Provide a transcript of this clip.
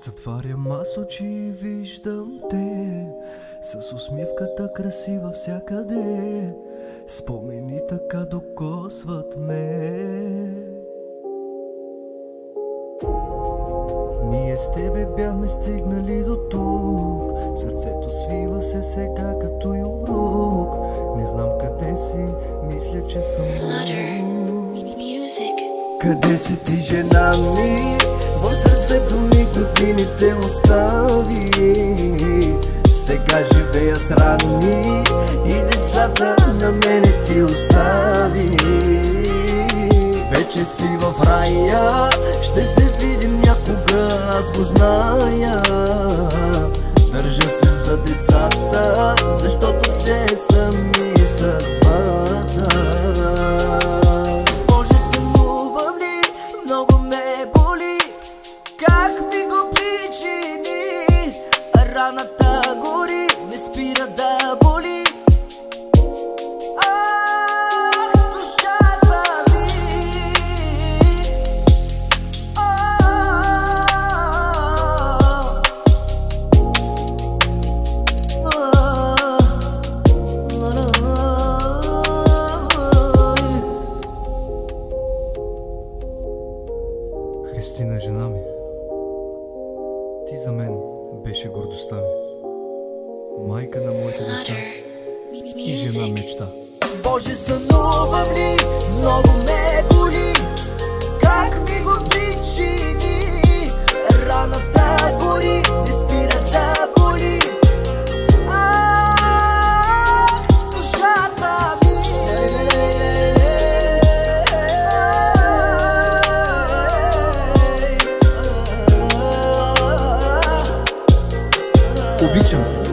Затварям аз очи и виждам те, с усмивката красива всякъде. Спомени така докосват ме. Ние с тебе бяхме стигнали до тук. Сърцето свива се сега като юмрук. Не знам къде си, мисля, че съм къде си ти, жена ми? В сърцето ми годините остави. Сега живея с рани и децата на мене ти остави. Вече си в рая, ще се видим някога, аз го зная. Държа се за децата, защото те са ми съдбата. Боже, сънувам ли, много ме боли, как ми го причини. Раната гори, не спира да боли. Христина, жена ми, ти за мен беше гордостта ми, майка на моите деца и жена мечта. Боже, сънувам ли, много ме боли, как ми го причини. Раната гори, не спира да боли. Душата ми. Обичам те.